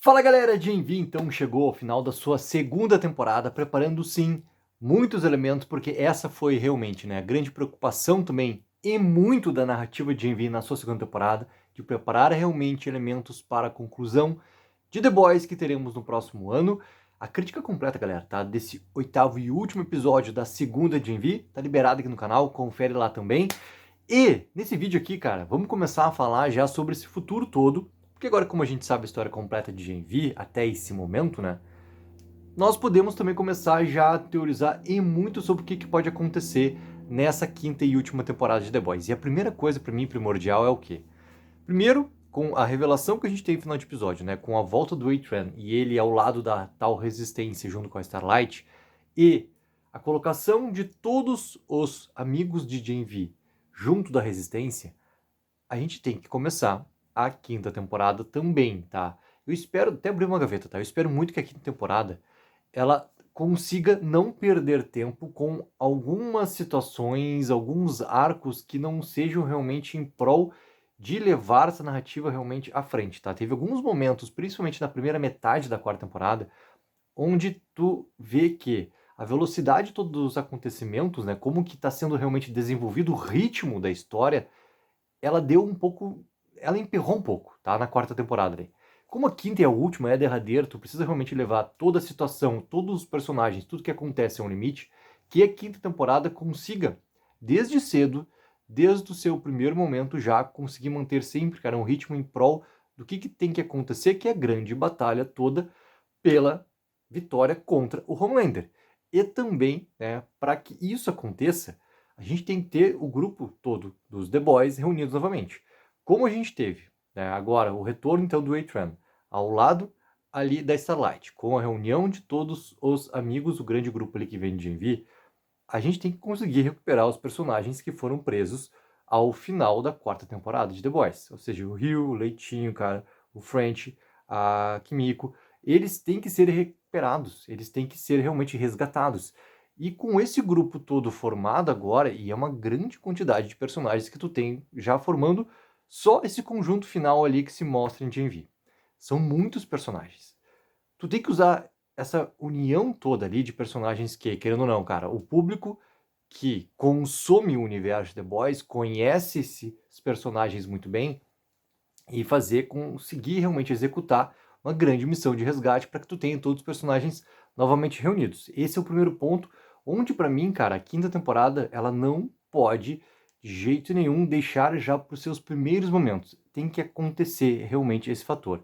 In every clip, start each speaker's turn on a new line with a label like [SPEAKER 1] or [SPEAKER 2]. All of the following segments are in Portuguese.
[SPEAKER 1] Fala galera, Gen.V então chegou ao final da sua segunda temporada, preparando sim muitos elementos, porque essa foi realmente a grande preocupação também e muito da narrativa de Gen.V na sua segunda temporada, de preparar realmente elementos para a conclusão de The Boys que teremos no próximo ano. A crítica completa, galera, tá? Desse oitavo e último episódio da segunda Gen.V, tá liberado aqui no canal, confere lá também. E nesse vídeo aqui, cara, vamos começar a falar já sobre esse futuro todo, porque agora como a gente sabe a história completa de Gen.V até esse momento, né, nós podemos também começar já a teorizar e muito sobre o que pode acontecer nessa quinta e última temporada de The Boys. E a primeira coisa para mim primordial é o quê? Primeiro, com a revelação que a gente tem no final de episódio, né, com a volta do A-Train e ele ao lado da tal resistência junto com a Starlight, e a colocação de todos os amigos de Gen.V junto da resistência, a gente tem que começar a quinta temporada também, tá? Eu espero, até abrir uma gaveta, tá? Eu espero muito que a quinta temporada, ela consiga não perder tempo com algumas situações, alguns arcos que não sejam realmente em prol de levar essa narrativa realmente à frente, tá? Teve alguns momentos, principalmente na primeira metade da quarta temporada, onde tu vê que a velocidade de todos os acontecimentos, né, como que está sendo realmente desenvolvido o ritmo da história, ela deu um pouco, ela emperrou um pouco, tá, na quarta temporada ali. Como a quinta é a última, é a derradeira, tu precisa realmente levar toda a situação, todos os personagens, tudo que acontece a um limite, que a quinta temporada consiga, desde cedo, desde o seu primeiro momento, já conseguir manter sempre, cara, um ritmo em prol do que tem que acontecer, que é a grande batalha toda pela vitória contra o Homelander. E também, né, para que isso aconteça, a gente tem que ter o grupo todo dos The Boys reunidos novamente. Como a gente teve, né, agora o retorno então do A-Train ao lado ali da Starlight, com a reunião de todos os amigos, o grande grupo ali que vem de Gen.V, a gente tem que conseguir recuperar os personagens que foram presos ao final da quarta temporada de The Boys. Ou seja, o Rio, o Leitinho, cara, o French, a Kimiko, eles têm que ser recuperados, eles têm que ser realmente resgatados. E com esse grupo todo formado agora, e é uma grande quantidade de personagens que tu tem já formando só esse conjunto final ali que se mostra em Gen.V. São muitos personagens. Tu tem que usar essa união toda ali de personagens que, querendo ou não, cara, o público que consome o universo de The Boys conhece esses personagens muito bem e conseguir realmente executar uma grande missão de resgate para que tu tenha todos os personagens novamente reunidos. Esse é o primeiro ponto, onde para mim, cara, a quinta temporada, ela não pode de jeito nenhum deixar já para os seus primeiros momentos. Tem que acontecer realmente esse fator.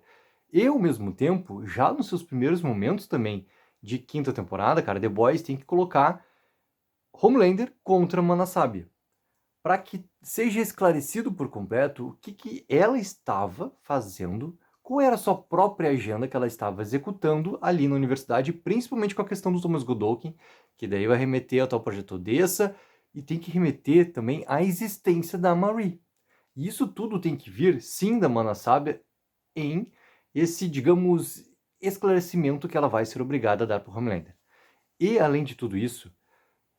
[SPEAKER 1] E ao mesmo tempo, já nos seus primeiros momentos também de quinta temporada, cara, The Boys tem que colocar Homelander contra Manasabia, para que seja esclarecido por completo o que ela estava fazendo, qual era a sua própria agenda que ela estava executando ali na universidade, principalmente com a questão do Thomas Godokin, que daí vai remeter ao tal projeto Odessa, e tem que remeter também à existência da Marie. E isso tudo tem que vir, sim, da Manasabia em esse, digamos, esclarecimento que ela vai ser obrigada a dar para o Homelander. E, além de tudo isso,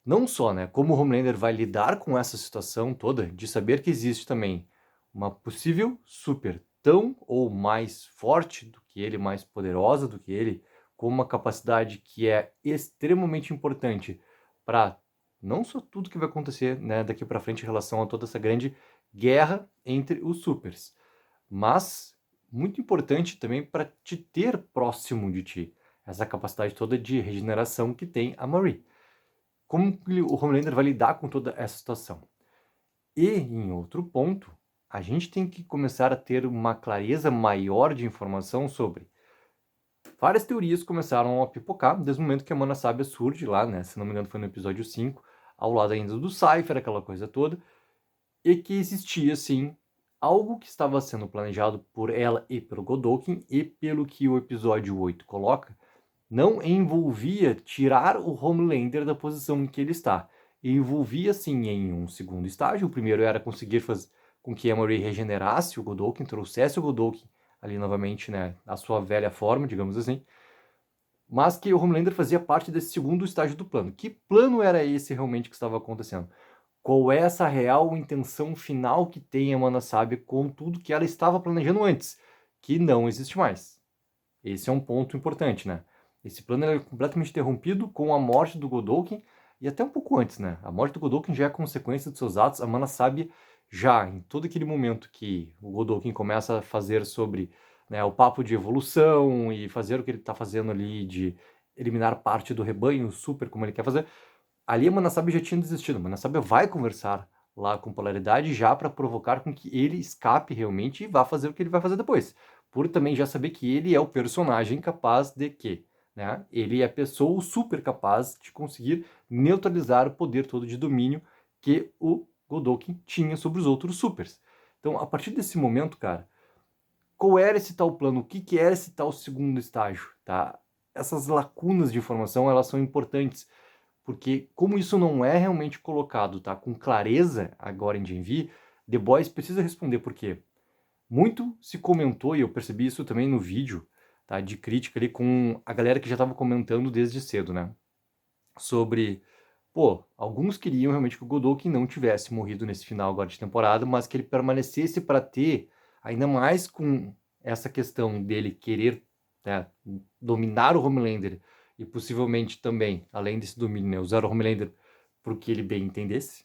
[SPEAKER 1] não só, né, como o Homelander vai lidar com essa situação toda, de saber que existe também uma possível super tão ou mais forte do que ele, mais poderosa do que ele, com uma capacidade que é extremamente importante para não só tudo que vai acontecer, né, daqui para frente em relação a toda essa grande guerra entre os supers, mas muito importante também para te ter próximo de ti, essa capacidade toda de regeneração que tem a Marie. Como o Homelander vai lidar com toda essa situação? E, em outro ponto, a gente tem que começar a ter uma clareza maior de informação sobre. Várias teorias começaram a pipocar desde o momento que a Mana Sábia surge lá, né? Se não me engano foi no episódio 5, ao lado ainda do Cypher, aquela coisa toda, e que existia, sim, algo que estava sendo planejado por ela e pelo Godokin, e pelo que o episódio 8 coloca, não envolvia tirar o Homelander da posição em que ele está. Envolvia, sim, em um segundo estágio. O primeiro era conseguir fazer com que a Marie regenerasse o Godokin, trouxesse o Godokin ali novamente, né, a sua velha forma, digamos assim. Mas que o Homelander fazia parte desse segundo estágio do plano. Que plano era esse realmente que estava acontecendo? Qual é essa real intenção final que tem a Mana Sábia com tudo que ela estava planejando antes, que não existe mais? Esse é um ponto importante, né? Esse plano é completamente interrompido com a morte do Godolkin, e até um pouco antes, né? A morte do Godolkin já é consequência dos seus atos. A Mana Sábia, já em todo aquele momento que o Godolkin começa a fazer sobre, né, o papo de evolução e fazer o que ele está fazendo ali de eliminar parte do rebanho super como ele quer fazer, ali a Mana Sábia já tinha desistido. A Mana Sábia vai conversar lá com Polaridade já para provocar com que ele escape realmente e vá fazer o que ele vai fazer depois. Por também já saber que ele é o personagem capaz de que, né? Ele é a pessoa super capaz de conseguir neutralizar o poder todo de domínio que o Godolkin tinha sobre os outros supers. Então, a partir desse momento, cara, qual era esse tal plano? O que era esse tal segundo estágio, tá? Essas lacunas de informação, elas são importantes, porque como isso não é realmente colocado, tá, com clareza agora em GenV, The Boys precisa responder por quê. Muito se comentou, e eu percebi isso também no vídeo, tá, de crítica ali com a galera que já estava comentando desde cedo, né, sobre, pô, alguns queriam realmente que o Godolkin não tivesse morrido nesse final agora de temporada, mas que ele permanecesse para ter, ainda mais com essa questão dele querer, né, dominar o Homelander e possivelmente também, além desse domínio, né, usar o Homelander para o que ele bem entendesse.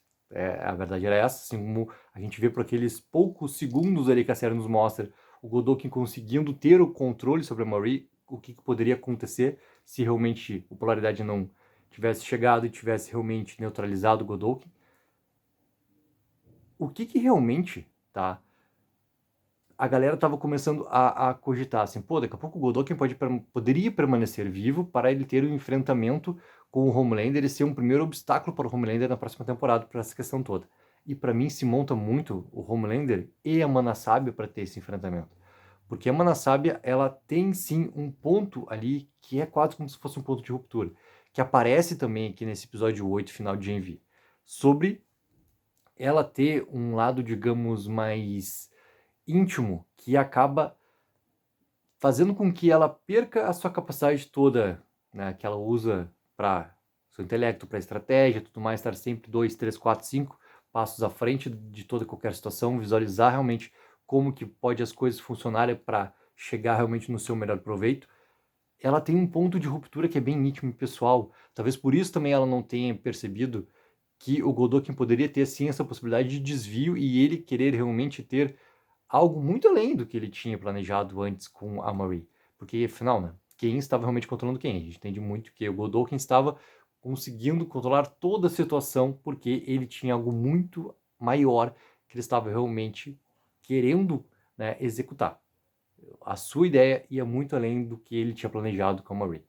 [SPEAKER 1] A verdade era essa, assim como a gente vê por aqueles poucos segundos ali que a série nos mostra o Godolkin conseguindo ter o controle sobre a Marie, o que poderia acontecer se realmente o Polaridade não tivesse chegado e tivesse realmente neutralizado o Godolkin. O que realmente, tá? A galera tava começando a cogitar assim, pô, daqui a pouco o Godolkin poderia permanecer vivo para ele ter um enfrentamento com o Homelander e ser um primeiro obstáculo para o Homelander na próxima temporada, para essa questão toda. E para mim se monta muito o Homelander e a Mana Sábia para ter esse enfrentamento. Porque a Mana Sábia, ela tem sim um ponto ali que é quase como se fosse um ponto de ruptura, que aparece também aqui nesse episódio 8, final de Envy, sobre ela ter um lado, digamos, mais íntimo, que acaba fazendo com que ela perca a sua capacidade toda, né, que ela usa para seu intelecto, para estratégia, tudo mais, estar sempre 2, 3, 4, 5 passos à frente de toda e qualquer situação, visualizar realmente como que pode as coisas funcionarem para chegar realmente no seu melhor proveito. Ela tem um ponto de ruptura que é bem íntimo e pessoal. Talvez por isso também ela não tenha percebido que o Godolkin poderia ter sim essa possibilidade de desvio e ele querer realmente ter algo muito além do que ele tinha planejado antes com a Marie. Porque, afinal, né, quem estava realmente controlando quem? A gente entende muito que o Godolkin estava conseguindo controlar toda a situação porque ele tinha algo muito maior que ele estava realmente querendo, né, executar. A sua ideia ia muito além do que ele tinha planejado com a Marie.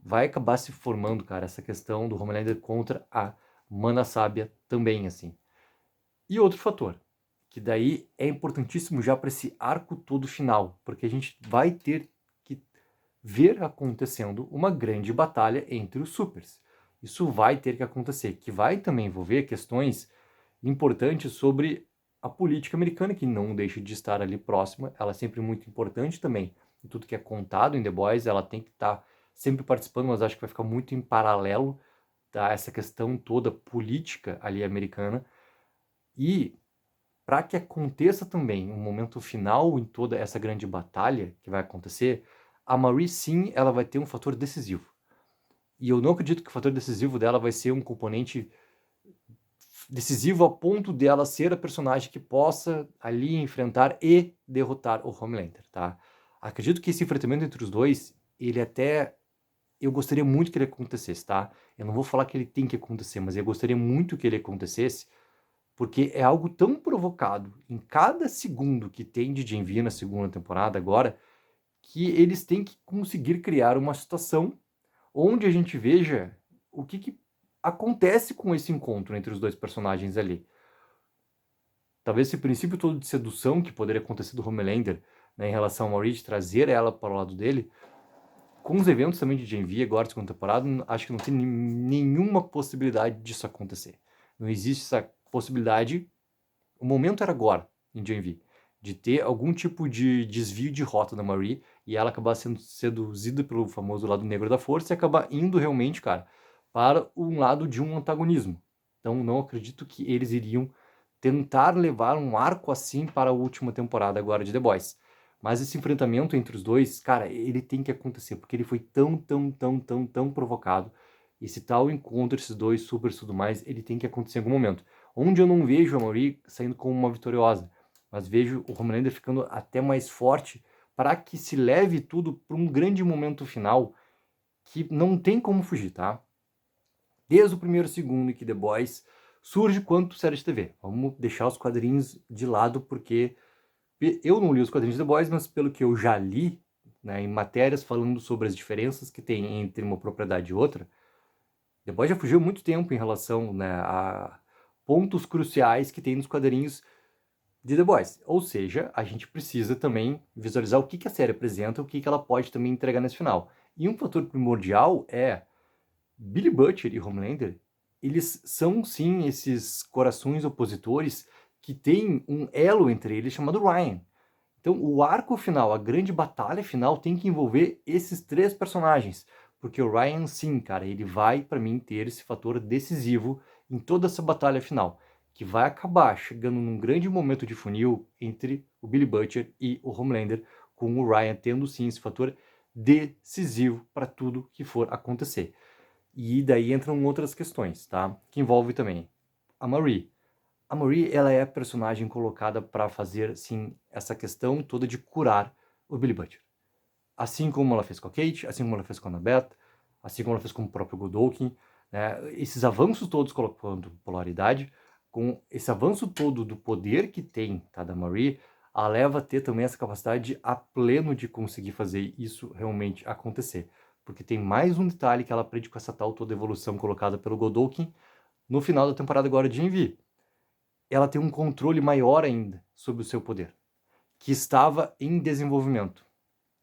[SPEAKER 1] Vai acabar se formando, cara, essa questão do Homelander contra a Mana Sábia também, assim. E outro fator, que daí é importantíssimo já para esse arco todo final, porque a gente vai ter que ver acontecendo uma grande batalha entre os supers. Isso vai ter que acontecer, que vai também envolver questões importantes sobre a política americana, que não deixa de estar ali próxima, ela é sempre muito importante também. Em tudo que é contado em The Boys, ela tem que estar sempre participando, mas acho que vai ficar muito em paralelo, tá, essa questão toda política ali americana. E para que aconteça também um momento final em toda essa grande batalha que vai acontecer, a Marie sim, ela vai ter um fator decisivo. E eu não acredito que o fator decisivo dela vai ser um componente decisivo a ponto dela ser a personagem que possa ali enfrentar e derrotar o Homelander, tá? Acredito que esse enfrentamento entre os dois, ele até eu gostaria muito que ele acontecesse, tá? Eu não vou falar que ele tem que acontecer, mas eu gostaria muito que ele acontecesse, porque é algo tão provocado em cada segundo que tem de Gen V na segunda temporada agora, que eles têm que conseguir criar uma situação onde a gente veja o que acontece com esse encontro entre os dois personagens ali. Talvez esse princípio todo de sedução que poderia acontecer do Homelander, né, em relação a Maurice, trazer ela para o lado dele, com os eventos também de Gen V agora, segunda temporada, acho que não tem nenhuma possibilidade disso acontecer. Não existe essa possibilidade. O momento era agora, em Gen V, de ter algum tipo de desvio de rota da Marie e ela acabar sendo seduzida pelo famoso lado negro da força e acabar indo realmente, cara, para um lado de um antagonismo. Então não acredito que eles iriam tentar levar um arco assim para a última temporada agora de The Boys. Mas esse enfrentamento entre os dois, cara, ele tem que acontecer, porque ele foi tão provocado. Esse tal encontro, esses dois supers e tudo mais, ele tem que acontecer em algum momento. Onde eu não vejo a Mauri saindo como uma vitoriosa, mas vejo o Homelander ficando até mais forte para que se leve tudo para um grande momento final que não tem como fugir, tá? Desde o primeiro segundo em que The Boys surge quanto série de TV. Vamos deixar os quadrinhos de lado, porque eu não li os quadrinhos de The Boys, mas pelo que eu já li, né, em matérias falando sobre as diferenças que tem entre uma propriedade e outra, The Boys já fugiu muito tempo em relação, né, a pontos cruciais que tem nos quadrinhos de The Boys. Ou seja, a gente precisa também visualizar o que a série apresenta, o que ela pode também entregar nesse final. E um fator primordial é Billy Butcher e Homelander, eles são sim esses corações opositores que têm um elo entre eles chamado Ryan. Então o arco final, a grande batalha final tem que envolver esses três personagens, porque o Ryan sim, cara, ele vai para mim ter esse fator decisivo em toda essa batalha final, que vai acabar chegando num grande momento de funil entre o Billy Butcher e o Homelander, com o Ryan tendo sim esse fator decisivo para tudo que for acontecer. E daí entram outras questões, tá? Que envolve também a Marie. A Marie, ela é a personagem colocada para fazer, sim, essa questão toda de curar o Billy Butcher. Assim como ela fez com a Kate, assim como ela fez com a Annabeth, assim como ela fez com o próprio Godolkin, né? Esses avanços todos colocando polaridade, com esse avanço todo do poder que tem, tá, da Marie, a leva a ter também essa capacidade a pleno de conseguir fazer isso realmente acontecer. Porque tem mais um detalhe que ela aprende com essa tal toda evolução colocada pelo Godolkin no final da temporada agora de Envy. Ela tem um controle maior ainda sobre o seu poder, que estava em desenvolvimento.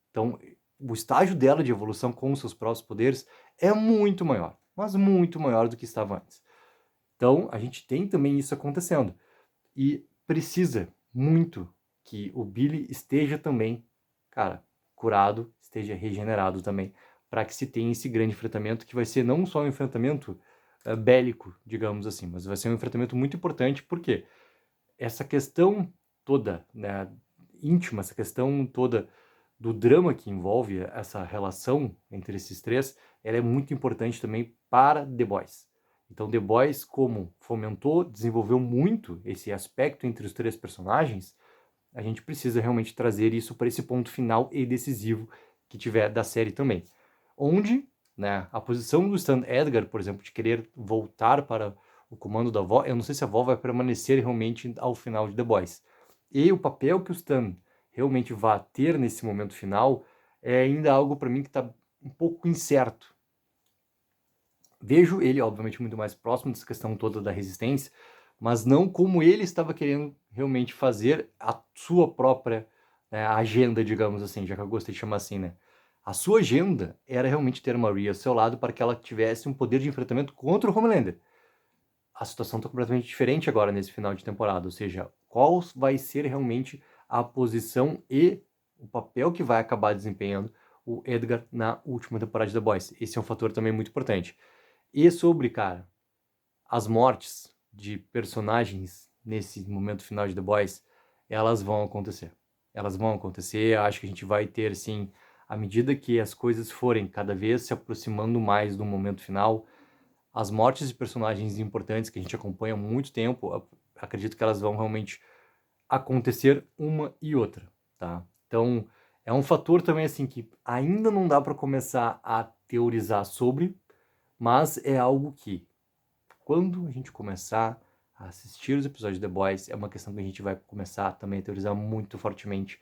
[SPEAKER 1] Então, o estágio dela de evolução com os seus próprios poderes é muito maior, mas muito maior do que estava antes. Então, a gente tem também isso acontecendo. E precisa muito que o Billy esteja também, cara, curado, esteja regenerado também, para que se tenha esse grande enfrentamento, que vai ser não só um enfrentamento bélico, digamos assim, mas vai ser um enfrentamento muito importante, porque essa questão toda, né, íntima, essa questão toda do drama que envolve essa relação entre esses três, ela é muito importante também para The Boys. Então The Boys, como fomentou, desenvolveu muito esse aspecto entre os três personagens, a gente precisa realmente trazer isso para esse ponto final e decisivo que tiver da série também. Onde, né, a posição do Stan Edgar, por exemplo, de querer voltar para o comando da avó, eu não sei se a avó vai permanecer realmente ao final de The Boys. E o papel que o Stan realmente vai ter nesse momento final é ainda algo para mim que está um pouco incerto. Vejo ele, obviamente, muito mais próximo dessa questão toda da resistência, mas não como ele estava querendo realmente fazer a sua própria, né, agenda, digamos assim, já que eu gostei de chamar assim, né? A sua agenda era realmente ter a Maria ao seu lado para que ela tivesse um poder de enfrentamento contra o Homelander. A situação está completamente diferente agora nesse final de temporada, ou seja, qual vai ser realmente a posição e o papel que vai acabar desempenhando o Edgar na última temporada de The Boys. Esse é um fator também muito importante. E sobre, cara, as mortes de personagens nesse momento final de The Boys, elas vão acontecer. Elas vão acontecer, acho que a gente vai ter, assim, à medida que as coisas forem cada vez se aproximando mais do momento final, as mortes de personagens importantes que a gente acompanha há muito tempo, acredito que elas vão realmente acontecer uma e outra, tá? Então, é um fator também, assim, que ainda não dá para começar a teorizar sobre, mas é algo que, quando a gente começar a assistir os episódios de The Boys, é uma questão que a gente vai começar também a teorizar muito fortemente,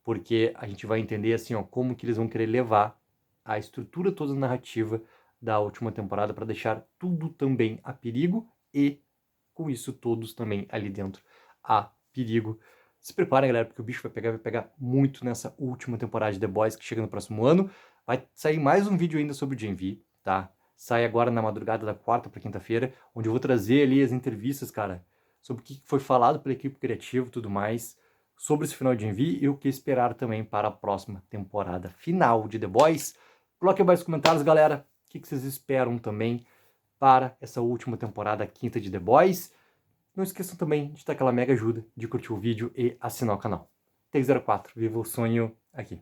[SPEAKER 1] porque a gente vai entender assim, ó, como que eles vão querer levar a estrutura toda narrativa da última temporada para deixar tudo também a perigo e com isso todos também ali dentro a perigo. Se preparem, galera, porque o bicho vai pegar muito nessa última temporada de The Boys que chega no próximo ano. Vai sair mais um vídeo ainda sobre o Gen V, tá? Sai agora na madrugada da quarta para quinta-feira, onde eu vou trazer ali as entrevistas, cara, sobre o que foi falado pela equipe criativa e tudo mais, sobre esse final de Gen V e o que esperar também para a próxima temporada final de The Boys. Coloque aí nos comentários, galera, o que vocês esperam também para essa última temporada, quinta de The Boys. Não esqueçam também de dar aquela mega ajuda, de curtir o vídeo e assinar o canal. Take 04, viva o sonho aqui.